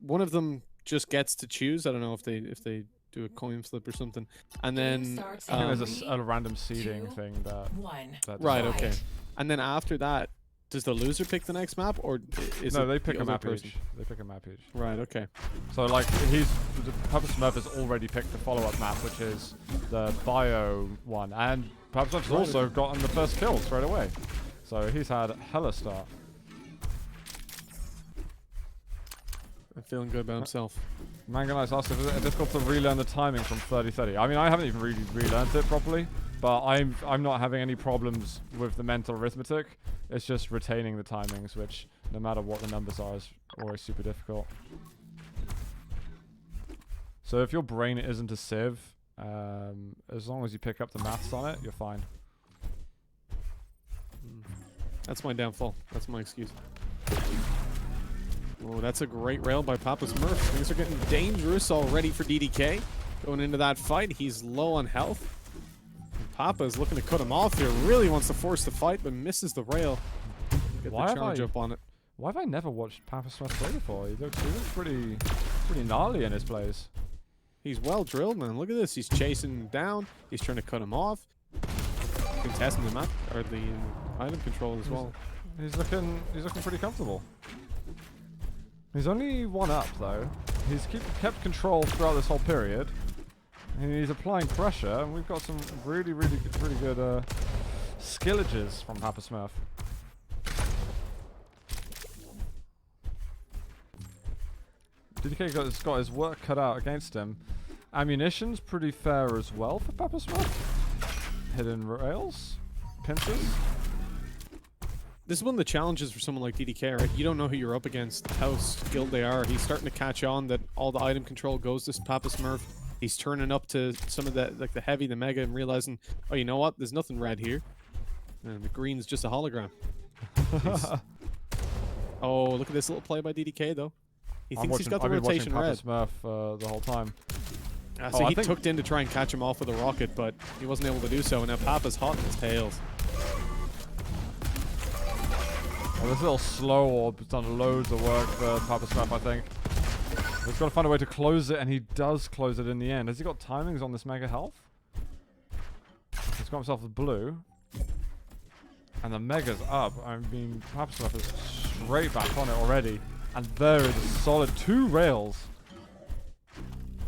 one of them just gets to choose. I don't know if they do a coin flip or something, and then I think there's a random seeding thing that right. Okay, and then after that, does the loser pick the next map, or is no? It They pick the a map person? each. They pick a map each. Right. Okay. So like the PapaSmurf has already picked the follow-up map, which is the bio one, and PapaSmurf has also gotten the first kill straight away. So he's had a hella start. I'm feeling good about himself. Manganite asked if it's difficult to relearn the timing from 30-30. I mean, I haven't even really relearned it properly, but I'm not having any problems with the mental arithmetic. It's just retaining the timings, which no matter what the numbers are is always super difficult. So if your brain isn't a sieve, as long as you pick up the maths on it, you're fine. That's my downfall. That's my excuse. Oh, that's a great rail by PapaSmurf. Things are getting dangerous already for DDK. Going into that fight, he's low on health. And Papa is looking to cut him off here. Really wants to force the fight, but misses the rail. Get the charge up on it. Why have I never watched PapaSmurf play before? He looks pretty gnarly in his plays. He's well drilled, man. Look at this. He's chasing him down. He's trying to cut him off. Contesting the map or the item control as well. He's looking pretty comfortable. He's only one up though. He's kept control throughout this whole period. And he's applying pressure, and we've got some really good skillages from PapaSmurf. DDK got his work cut out against him. Ammunition's pretty fair as well for PapaSmurf. Hidden rails, pincers. This is one of the challenges for someone like DDK, right? You don't know who you're up against, how skilled they are. He's starting to catch on that all the item control goes to PapaSmurf. He's turning up to some of the, like the heavy, the mega, and realizing, oh, you know what? There's nothing red here. And the green's just a hologram. Oh, look at this little play by DDK, though. He thinks he's got the rotation red. PapaSmurf the whole time. So he took in to try and catch him off with a rocket, but he wasn't able to do so. And now Papa's hot in his tails. Well, this little slow orb's done loads of work for PapaSmurf, I think. He's got to find a way to close it, and he does close it in the end. Has he got timings on this mega health? He's got himself a blue. And the mega's up. I mean, PapaSmurf is straight back on it already. And there is a solid 2 rails.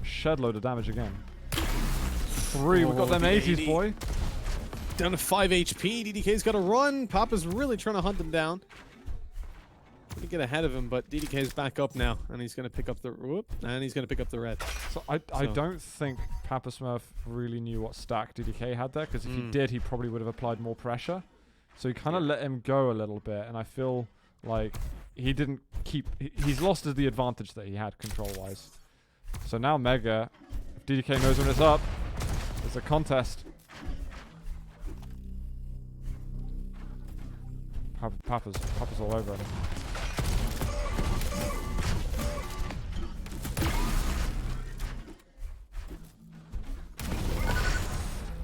Shed load of damage again. 3, we've got them 80s, boy. Down to 5 HP. DDK's got to run. Papa's really trying to hunt him down. Gonna get ahead of him, but DDK's back up now, and he's gonna pick up the he's gonna pick up the red. So I don't think PapaSmurf really knew what stack DDK had there, because if he did, he probably would have applied more pressure. So he kind of let him go a little bit, and I feel like he didn't keep. He's lost the advantage that he had control-wise. So now Mega, if DDK knows when it's up, it's a contest. Papa's all over him.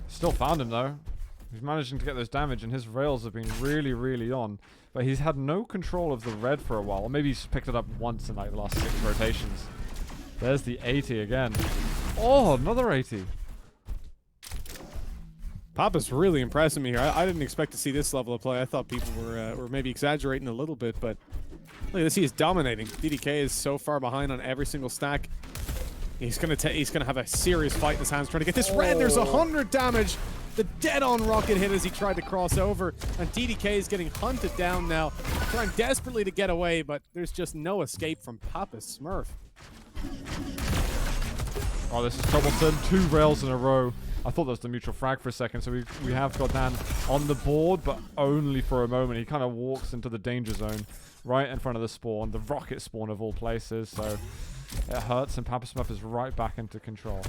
Still found him though. He's managing to get those damage, and his rails have been really on. But he's had no control of the red for a while. Or maybe he's picked it up once in like the last 6 rotations. There's the 80 again. Oh, another 80. Papa's really impressing me here. I didn't expect to see this level of play. I thought people were maybe exaggerating a little bit, but look at this. He is dominating. DDK is so far behind on every single stack. He's gonna have a serious fight in his hands trying to get this red. There's 100 damage. The dead-on rocket hit as he tried to cross over, and DDK is getting hunted down now, trying desperately to get away, but there's just no escape from PapaSmurf. Oh, this is Troubleton. 2 rails in a row. I thought that was the mutual frag for a second, so we have got Dan on the board, but only for a moment. He kind of walks into the danger zone right in front of the spawn, the rocket spawn of all places, so it hurts, and PapaSmurf is right back into control.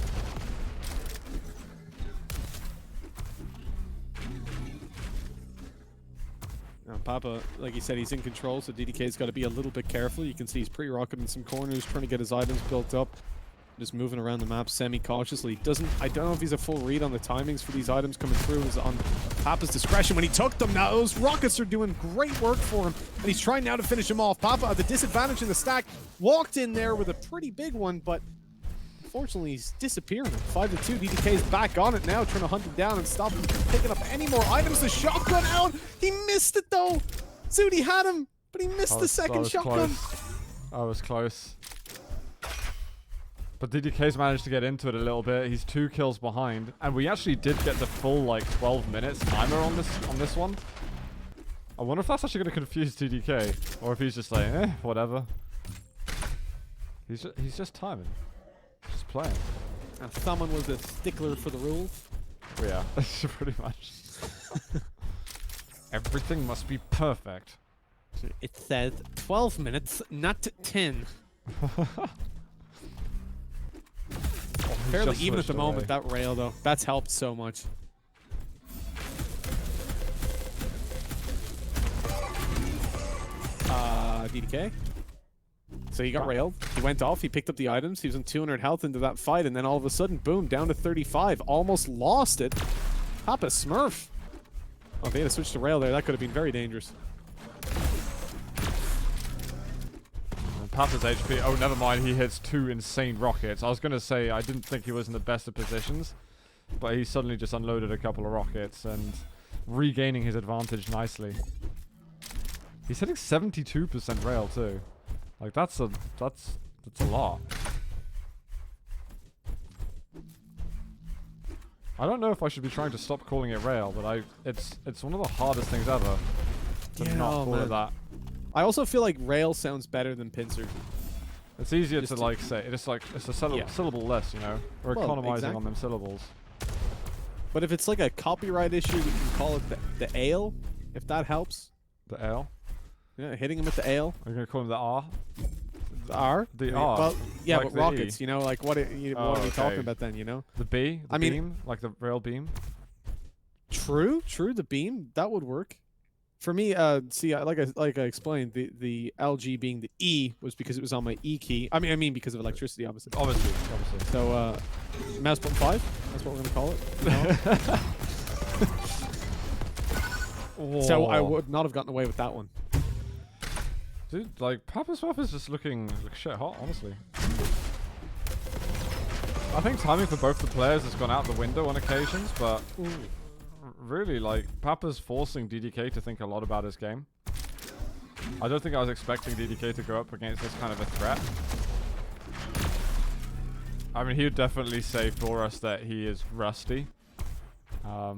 Now Papa, like he said, he's in control, so DDK's got to be a little bit careful. You can see he's pre-rocketing some corners, trying to get his items built up. Just moving around the map semi-cautiously. I don't know if he's a full read on the timings for these items coming through. Is on Papa's discretion when he took them. Now those rockets are doing great work for him, and he's trying now to finish him off. Papa at the disadvantage in the stack walked in there with a pretty big one, but unfortunately he's disappearing. 5-2. DDK is back on it now, trying to hunt him down and stop him from picking up any more items. The shotgun out. He missed it though. Zudi had him, but he missed the second shotgun. I was close. But DDK's managed to get into it a little bit. He's 2 kills behind, and we actually did get the full like 12 minutes timer on this one. I wonder if that's actually going to confuse DDK, or if he's just like, whatever. He's just timing, just playing. Now, someone was a stickler for the rules. Yeah, pretty much. Everything must be perfect. It says 12 minutes, not 10. Fairly even at the moment, that rail though. That's helped so much. DDK. So he got railed. He went off. He picked up the items. He was on 200 health into that fight, and then all of a sudden, boom, down to 35. Almost lost it. PapaSmurf. Oh, they had to switch to rail there. That could have been very dangerous. Papa's HP. Oh, never mind. He hits 2 insane rockets. I was going to say I didn't think he was in the best of positions, but he suddenly just unloaded a couple of rockets and regaining his advantage nicely. He's hitting 72% rail too. Like that's a lot. I don't know if I should be trying to stop calling it rail, but it's one of the hardest things ever to not call it that. I also feel like rail sounds better than pincer. It's easier to like say. It's like it's a syllable less, you know. We're economizing on them syllables. But if it's like a copyright issue, we can call it the ale, if that helps. The ale? Yeah, hitting him with the ale. Are you gonna call him the R? The R? The R. Well, yeah, like but rockets, you know, like what are we talking about then, you know? The B? The beam? Like the rail beam? True, the beam, that would work. For me, see, like I explained, the LG being the E was because it was on my E key. I mean because of electricity, obviously. Obviously. So, mouse button 5. That's what we're gonna call it. So I would not have gotten away with that one. Dude, like PapaSmurf is just looking like shit hot, honestly. I think timing for both the players has gone out the window on occasions, but. Really, like, Papa's forcing DDK to think a lot about his game. I don't think I was expecting DDK to go up against this kind of a threat. I mean, he would definitely say for us that he is rusty. But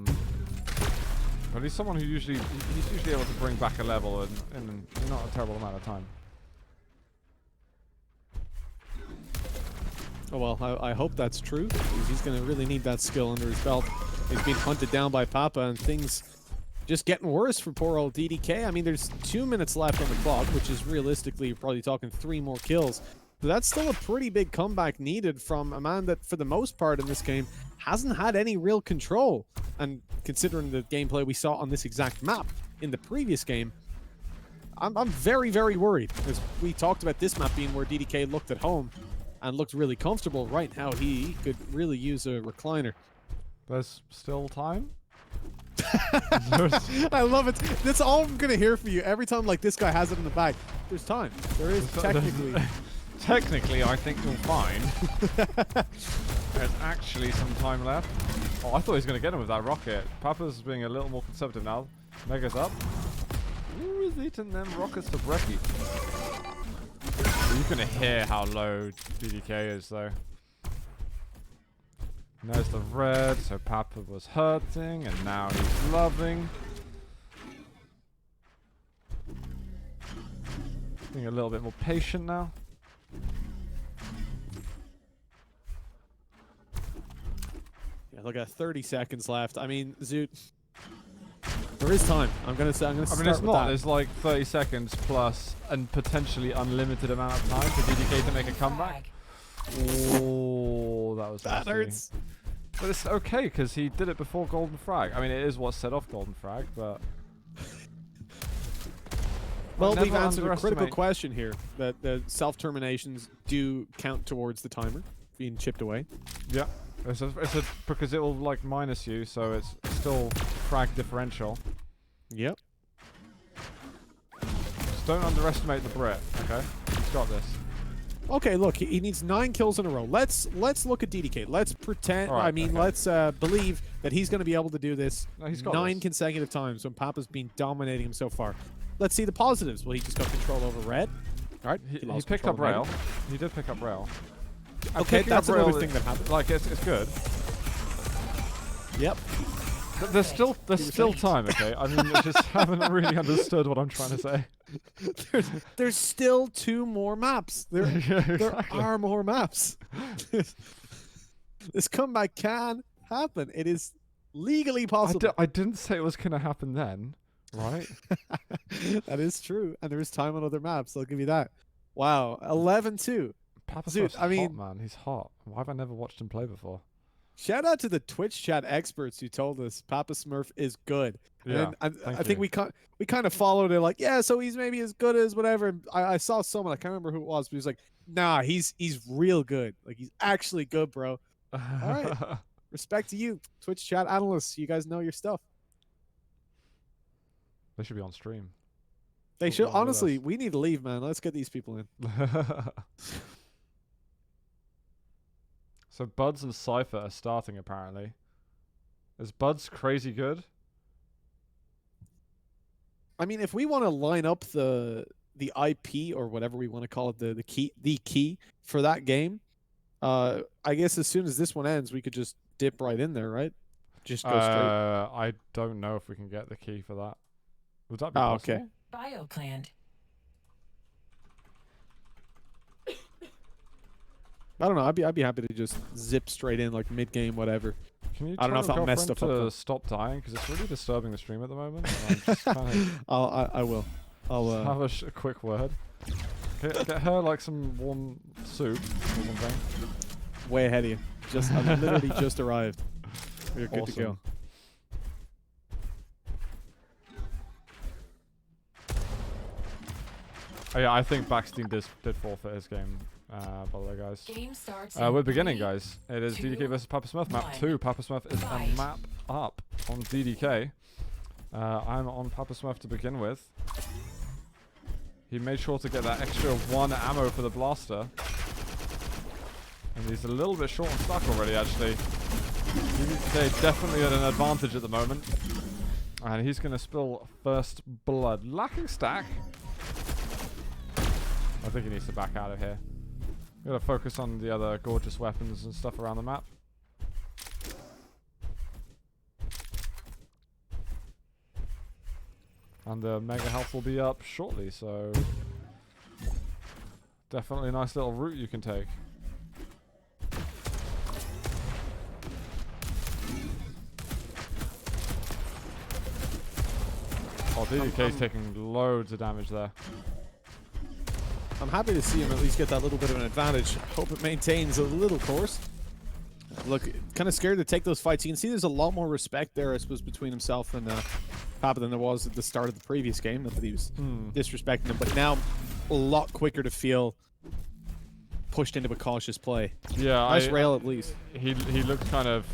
he's someone who he's usually able to bring back a level in not a terrible amount of time. Oh well, I hope that's true, because he's going to really need that skill under his belt. He's being hunted down by Papa, and things just getting worse for poor old DDK. I mean, there's 2 minutes left on the clock, which is realistically, you're probably talking 3 more kills. So that's still a pretty big comeback needed from a man that, for the most part in this game, hasn't had any real control. And considering the gameplay we saw on this exact map in the previous game, I'm very, very worried. Because we talked about this map being where DDK looked at home and looked really comfortable. Right now, he could really use a recliner. There's still time? I love it. That's all I'm going to hear from you every time like this guy has it in the bag. There's time. There is technically. Technically, I think you'll find. There's actually some time left. Oh, I thought he was going to get him with that rocket. Papa's being a little more conservative now. Mega's up. Who is eating them rockets to brekkie? You can hear how low DDK is, though. And there's the red, so Papa was hurting, and now he's loving. Being a little bit more patient now. Yeah, look at 30 seconds left. I mean, Zoot, there is time. I'm gonna start with it's not. that. There's like 30 seconds plus and potentially unlimited amount of time for DDK to make a comeback. Oh, that was that hurts. But it's okay because he did it before Golden Frag. I mean, it is what set off Golden Frag, but well, we've answered a critical question here, that the self-terminations do count towards the timer. If being chipped away. Yeah. Because it will like minus you, so it's still frag differential. Yep. Just don't underestimate the Brit, okay? He's got this. Okay, look, he needs 9 kills in a row. Let's look at DDK. Let's pretend. Right, I mean, let's believe that he's going to be able to do this No, he's got 9 this. consecutive times when Papa's been dominating him so far. Let's see the positives. Well, he just got control over red. All right, He lost picked control up of red. rail. He did pick up rail. Okay, Picking that's up rail another thing that happened. Like it's good. Yep. There's still time, okay? I mean, I just haven't really understood what I'm trying to say. There's still 2 more maps. There Exactly. are more maps. This comeback can happen. It is legally possible. I didn't say it was going to happen then, right? That is true. And there is time on other maps. I'll give you that. Wow. 11-2. PapaSmurf's I mean- hot, man. He's hot. Why have I never watched him play before? Shout out to the Twitch chat experts who told us PapaSmurf is good. Yeah, And thank I think we kind of followed it like, yeah, so he's maybe as good as whatever. And I saw someone, I can't remember who it was, but he was like, nah, he's real good. Like, he's actually good, bro. All right. Respect to you, Twitch chat analysts. You guys know your stuff. They should be on stream. They should. along with Honestly, us. we need to leave, man. Let's get these people in. So Buds and Cypher are starting apparently. Is Buds crazy good? I mean, if we want to line up the IP or whatever we want to call it, the key for that game, I guess as soon as this one ends, we could just dip right in there, right? Just go straight. I don't know if we can get the key for that. Would that be possible? Okay. BioClan. I don't know. I'd be happy to just zip straight in like mid game, whatever. Can you I don't know tell if your I'll mess girlfriend stuff up, to though. stop dying because it's really disturbing the stream at the moment. And I'm just kind of I will. I'll have a quick word. Get her like some warm soup or something. way ahead of you. I literally just arrived. We're good to go. Awesome. Oh yeah, I think Backstein did forfeit his game, by the way, guys. Game starts. We're in beginning, 3, guys. It is 2, DDK versus PapaSmurf. Map 1. 2. PapaSmurf is a Fight. map up on DDK. I'm on PapaSmurf to begin with. He made sure to get that extra 1 ammo for the blaster. And he's a little bit short on stock already, actually. They're definitely at an advantage at the moment. And he's going to spill first blood. Lacking stack. I think he needs to back out of here. We gotta focus on the other gorgeous weapons and stuff around the map. And the mega health will be up shortly, so definitely a nice little route you can take. Oh, DDK's taking loads of damage there. I'm happy to see him at least get that little bit of an advantage. Hope it maintains a little course. Look, kind of scared to take those fights. You can see there's a lot more respect there, I suppose, between himself and Papa than there was at the start of the previous game. Not that he was disrespecting him, but now a lot quicker to feel pushed into a cautious play. Yeah, Nice rail at least. He looked kind of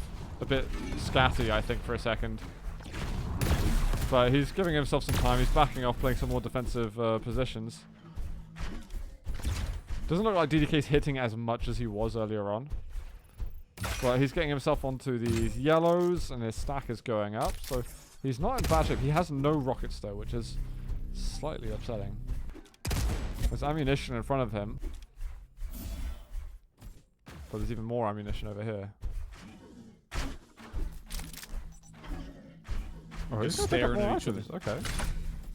a bit scatty, I think, for a second. But he's giving himself some time. He's backing off, playing some more defensive positions. Doesn't look like DDK's hitting as much as he was earlier on. But he's getting himself onto these yellows, and his stack is going up. So he's not in bad shape. He has no rockets, though, which is slightly upsetting. There's ammunition in front of him. But there's even more ammunition over here. Oh, Just he's gonna pick up staring more at each other. items. Okay.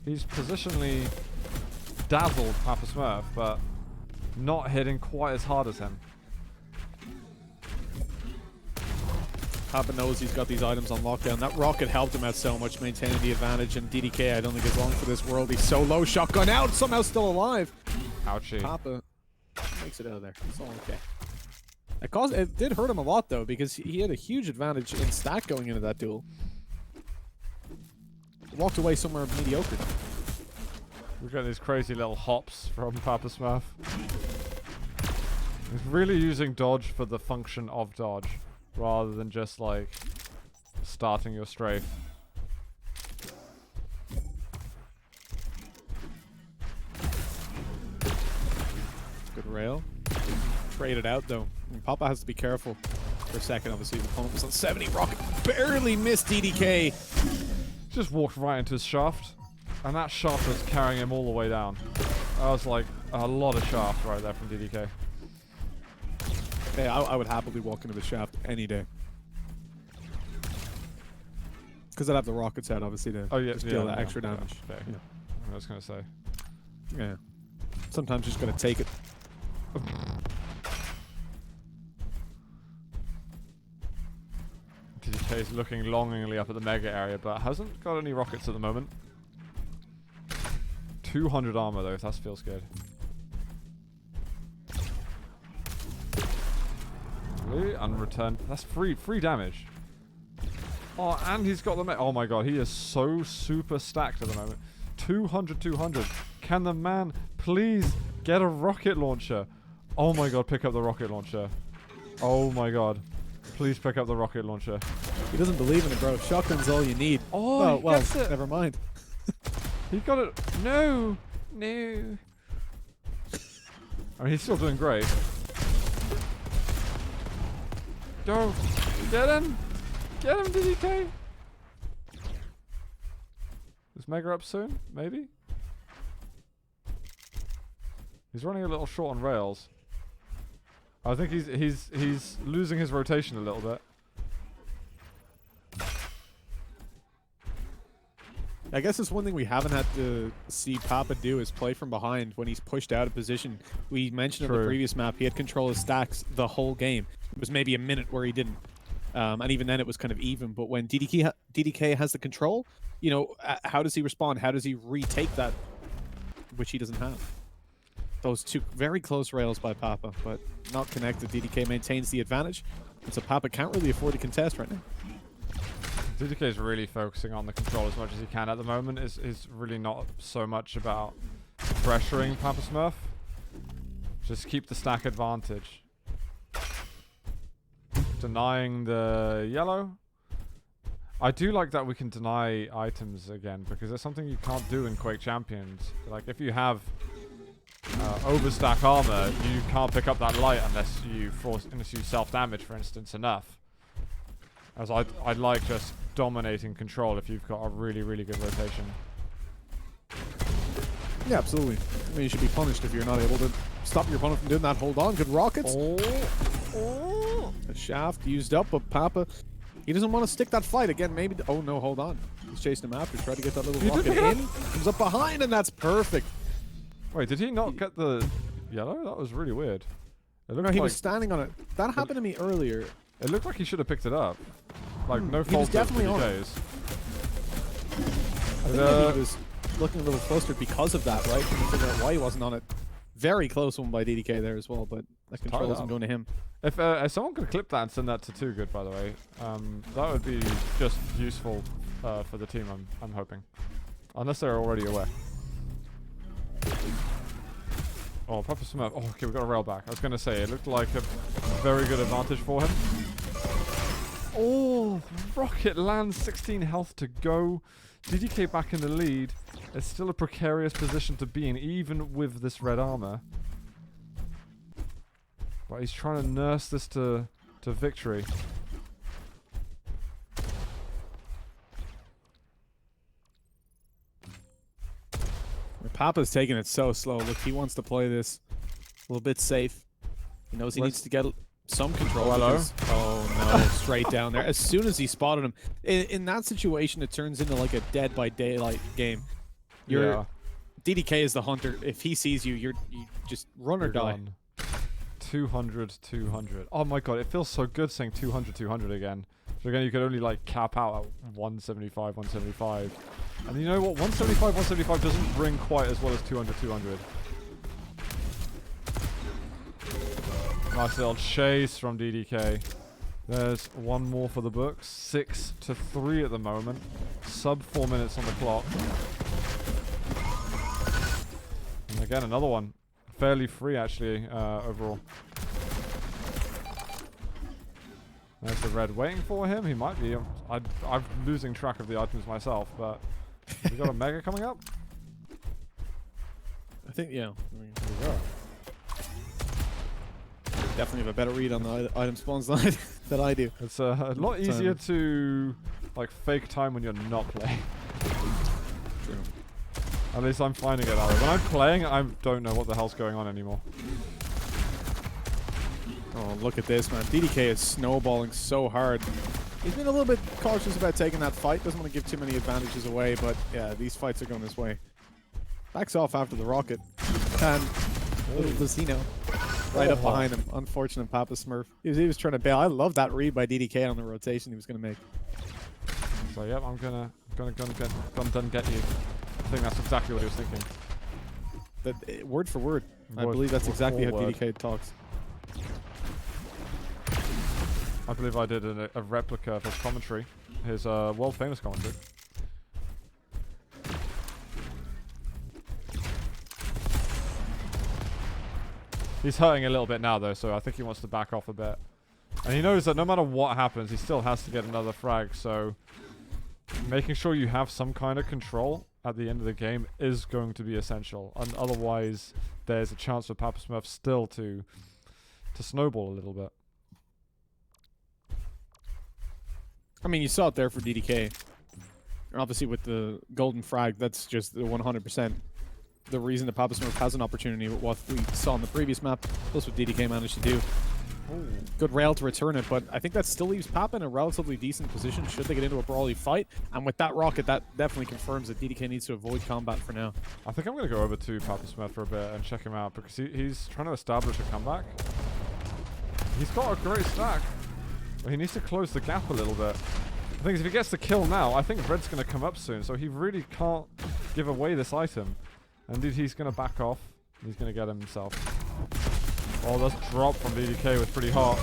He's positionally dazzled PapaSmurf, but not hitting quite as hard as him. Papa knows he's got these items on lockdown. That rocket helped him out so much, maintaining the advantage. And DDK, I don't think is long for this world. He's so low, shotgun out, somehow still alive. Ouchie. Papa makes it out of there. It's all okay. It did hurt him a lot though, because he had a huge advantage in stack going into that duel. Walked away somewhere mediocre. We've got these crazy little hops from PapaSmurf. He's really using dodge for the function of dodge, rather than just like starting your strafe. Good rail. Trade it out though. And Papa has to be careful for a second. Obviously, his opponent was on 70. Rocket barely missed DDK. Just walked right into his shaft, and that shaft was carrying him all the way down. That was like a lot of shaft right there from DDK. Hey, I would happily walk into the shaft any day. Because I'd have the rockets out, obviously, to just deal that extra damage. Yeah. I was going to say. Yeah. Sometimes you just got to take it. DDK is looking longingly up at the mega area, but hasn't got any rockets at the moment. 200 armor, though, if that feels good. Unreturned. That's free damage. Oh, and he's got the oh my god, he is so super stacked at the moment. 200. Can the man please get a rocket launcher? Oh my god, pick up the rocket launcher. Oh my god. Please pick up the rocket launcher. He doesn't believe in it, bro. Shotgun's all you need. Oh, well, gets it. Never mind. He got it. No. I mean, he's still doing great. Go! Get him! Get him, DDK! Is Mega up soon? Maybe? He's running a little short on rails. I think he's losing his rotation a little bit. I guess it's one thing we haven't had to see Papa do is play from behind when he's pushed out of position. We mentioned in the previous map he had control of stacks the whole game. It was maybe a minute where he didn't. And even then it was kind of even. But when DDK has the control, you know, how does he respond? How does he retake that, which he doesn't have? Those two very close rails by Papa, but not connected. DDK maintains the advantage. And so Papa can't really afford to contest right now. DDK is really focusing on the control as much as he can at the moment. Is really not so much about pressuring PapaSmurf. Just keep the stack advantage. Denying the yellow. I do like that we can deny items again, because it's something you can't do in Quake Champions. Like, if you have overstack armor, you can't pick up that light unless you self-damage, for instance, enough. As I'd like just dominating control if you've got a really, really good rotation. Yeah, absolutely. I mean, you should be punished if you're not able to stop your opponent from doing that. Hold on, good rockets. Oh. The shaft used up, but Papa, he doesn't want to stick that fight again. Maybe. Oh no, hold on. He's chasing him after. Try to get that little rocket in. Comes up behind, and that's perfect. Wait, did he not get the yellow? That was really weird. It looked like he was standing on it. That happened to me earlier. It looked like he should have picked it up. Like, no fault. He was definitely on it. I think maybe he was looking a little closer because of that, right? Trying to figure out why he wasn't on it. Very close one by DDK there as well, but that control isn't going to him. If someone could clip that and send that to Too Good, by the way, that would be just useful for the team, I'm hoping. Unless they're already aware. Oh, PapaSmurf. Oh, okay, we got a rail back. I was going to say, it looked like a very good advantage for him. Oh, rocket lands, 16 health to go. DDK back in the lead. It's still a precarious position to be in, even with this red armor. But he's trying to nurse this to victory. Papa's taking it so slow. Look, he wants to play this a little bit safe. He knows he needs to get some control. Oh no, straight down there. As soon as he spotted him. In that situation, it turns into like a Dead by Daylight game. DDK is the hunter. If he sees you, you just run or die. 200. Oh my god, it feels so good saying 200 again. So again, you could only like cap out at 175. And you know what? 175 doesn't ring quite as well as 200. Nice little chase from DDK. There's one more for the books. 6-3 at the moment. Sub 4 minutes on the clock. And again, another one. Fairly free, actually, overall. There's the red waiting for him. He might be. I'm losing track of the items myself, but we got a mega coming up. I think, yeah. There we go. Definitely have a better read on the item spawns than I do. It's a lot easier to like fake time when you're not playing. True. At least I'm finding it out. When I'm playing, I don't know what the hell's going on anymore. Oh, look at this, man. DDK is snowballing so hard. He's been a little bit cautious about taking that fight. Doesn't want to give too many advantages away, but yeah, these fights are going this way. Backs off after the rocket. And little does he know. Right up behind him. Unfortunate PapaSmurf. He was trying to bail. I love that read by DDK on the rotation he was going to make. So yep, I'm gonna get you. I think that's exactly what he was thinking. That word for word. I believe that's exactly how DDK talks. I believe I did a replica of his commentary, his world famous commentary. He's hurting a little bit now though, so I think he wants to back off a bit. And he knows that no matter what happens, he still has to get another frag, so making sure you have some kind of control at the end of the game is going to be essential. And otherwise, there's a chance for PapaSmurf still to snowball a little bit. I mean, you saw it there for DDK. And obviously with the golden frag, that's just the 100%. The reason that PapaSmurf has an opportunity with what we saw on the previous map, plus what DDK managed to do. Ooh. Good rail to return it, but I think that still leaves Papa in a relatively decent position should they get into a brawly fight. And with that rocket, that definitely confirms that DDK needs to avoid combat for now. I think I'm going to go over to PapaSmurf for a bit and check him out because he's trying to establish a comeback. He's got a great stack, but he needs to close the gap a little bit. The thing is, if he gets the kill now, I think Red's going to come up soon, so he really can't give away this item. And he's going to back off. He's going to get him himself. Oh, that's drop from DDK was pretty hot.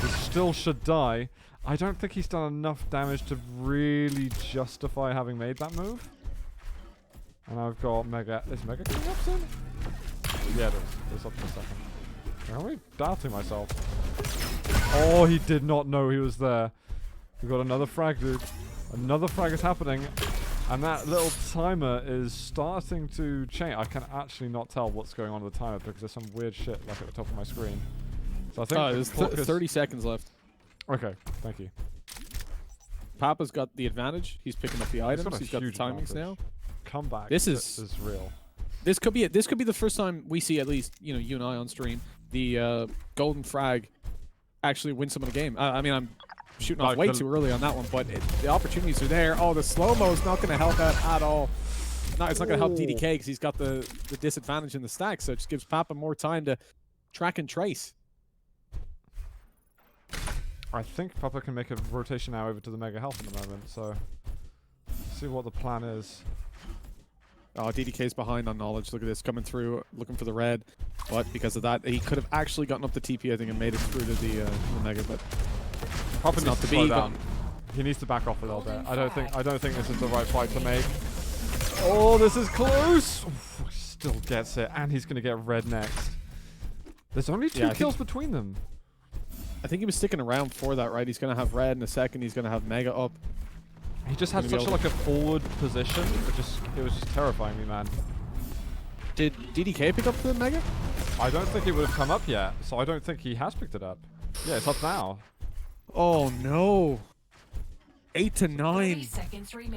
He still should die. I don't think he's done enough damage to really justify having made that move. And I've got Mega. Is Mega coming up soon? Yeah, it is. It's up in a second. Am I doubting myself? Oh, he did not know he was there. We got another frag, dude. Another frag is happening. And that little timer is starting to change. I can actually not tell what's going on with the timer because there's some weird shit like at the top of my screen. So I think there's 30 seconds left. Okay, thank you. Papa's got the advantage. He's picking up the items. He's got the timings now. Comeback. This is real. This could be the first time we see, at least you and I on stream, the golden frag actually win some of the game. I mean, I'm shooting off way too early on that one, but the opportunities are there. Oh, the slow-mo is not going to help out at all. No, it's not going to help DDK because he's got the disadvantage in the stack, so it just gives Papa more time to track and trace. I think Papa can make a rotation now over to the Mega Health at the moment, so see what the plan is. Oh, DDK's behind on knowledge. Look at this, coming through, looking for the red. But because of that, he could have actually gotten up the TP, I think, and made it through to the Mega, but Papa needs to slow down. He needs to back off a little bit. I don't think this is the right fight to make. Oh, this is close. Oof, still gets it, and he's gonna get red next. There's only two kills between them. I think he was sticking around for that, right? He's gonna have red in a second. He's gonna have Mega up. He just had such like a forward position. It was just terrifying me, man. Did DDK pick up the Mega? I don't think it would have come up yet, so I don't think he has picked it up. Yeah, it's up now. Oh no. 8 to 9.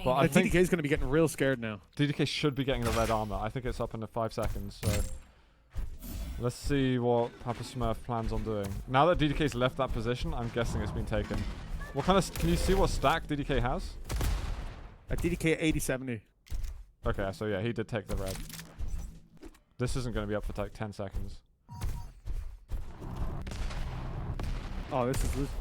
But I think DDK is going to be getting real scared now. DDK should be getting the red armor. I think it's up in 5 seconds. So let's see what PapaSmurf plans on doing. Now that DDK's left that position, I'm guessing it's been taken. What kind of? Can you see what stack DDK has? DDK 80-70. Okay, so yeah, he did take the red. This isn't going to be up for like 10 seconds. Oh,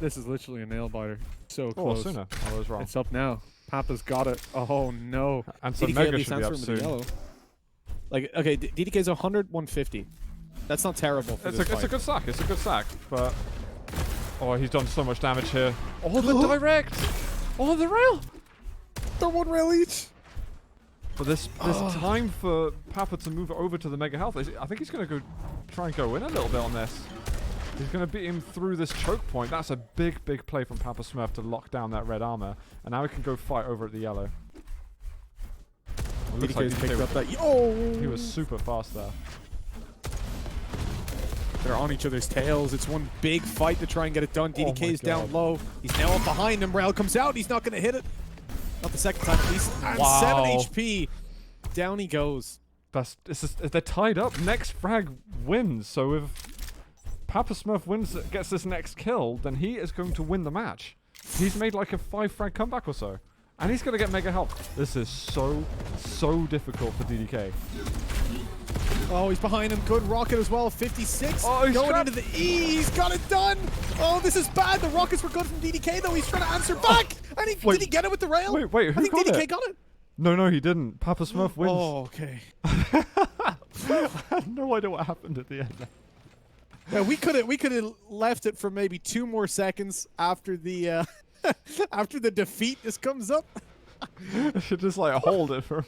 this is literally a nail biter. So close. Oh, sooner. I was wrong. It's up now. Papa's got it. Oh no. And so DDK Mega should be up soon. Yellow. Like, okay, DDK's 100, 150. That's not terrible for this fight. It's a good sack. It's a good sack, but oh, he's done so much damage here. Oh, the direct. Oh, the rail. They're one rail each. But there's time for Papa to move over to the Mega Health. I think he's going to try and go in a little bit on this. He's going to beat him through this choke point. That's a big, big play from PapaSmurf to lock down that red armor. And now he can go fight over at the yellow. Looks like picked up that. Oh! He was super fast there. They're on each other's tails. It's one big fight to try and get it done. DDK is down low. He's now up behind him. Rail comes out. He's not going to hit it. Not the second time, at least. And 7 HP. Down he goes. They're tied up. Next frag wins. So if PapaSmurf gets this next kill, then he is going to win the match. He's made like a 5 frag comeback or so. And he's going to get mega health. This is so difficult for DDK. Oh, he's behind him. Good rocket as well. 56. Oh, he's going into the E. He's got it done. Oh, this is bad. The rockets were good from DDK, though. He's trying to answer back. And did he get it with the rail? Wait, who I think got DDK it? got it. No, he didn't. PapaSmurf wins. Oh, okay. I had no idea what happened at the end. Yeah, we could have left it for maybe 2 more seconds after the after the defeat just comes up. I should just like hold it for.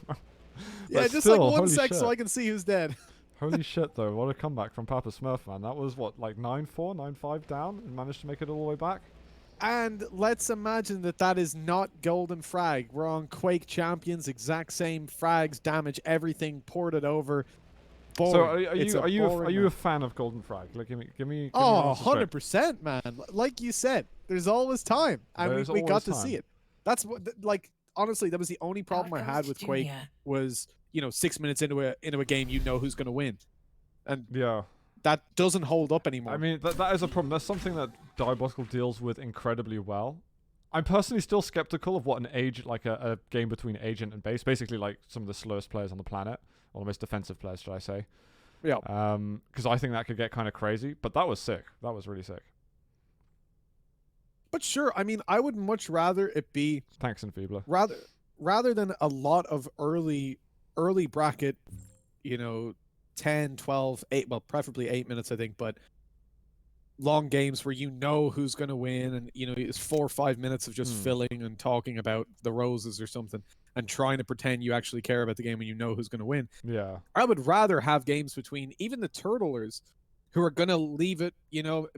Yeah, But just still, like 1 holy sec shit. so I can see who's dead. Holy shit, though! What a comeback from PapaSmurf, man. That was what, like 9-4, 9-5 down, and managed to make it all the way back. And let's imagine that is not golden frag. We're on Quake Champions, exact same frags, damage, everything, ported over. Boring. So are you a fan of golden frag? Like, give me. Oh, 100%, man. Like you said, there's always time, and we got to see it. That's what, like, honestly, that was the only problem I had with Quake was, 6 minutes into a game, you know who's going to win, and yeah, that doesn't hold up anymore. I mean, that is a problem. That's something that Diabotical deals with incredibly well. I'm personally still skeptical of what a game between agent and base, basically like some of the slowest players on the planet, or the most defensive players, should I say? Yeah. Because I think that could get kind of crazy. But that was sick. That was really sick. But sure, I mean, I would much rather it be Thanks, Enfeebler. rather than a lot of early bracket, 10, 12, 8, well, preferably 8 minutes, I think, but long games where you know who's going to win, and it's 4 or 5 minutes of just filling and talking about the roses or something and trying to pretend you actually care about the game when you know who's going to win. Yeah. I would rather have games between even the turtlers who are going to leave it,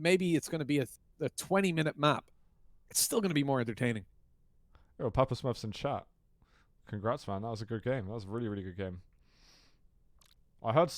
maybe it's going to be a 20-minute map. It's still going to be more entertaining. Oh, PapaSmurf's in chat. Congrats, man. That was a good game. That was a really, really good game. I heard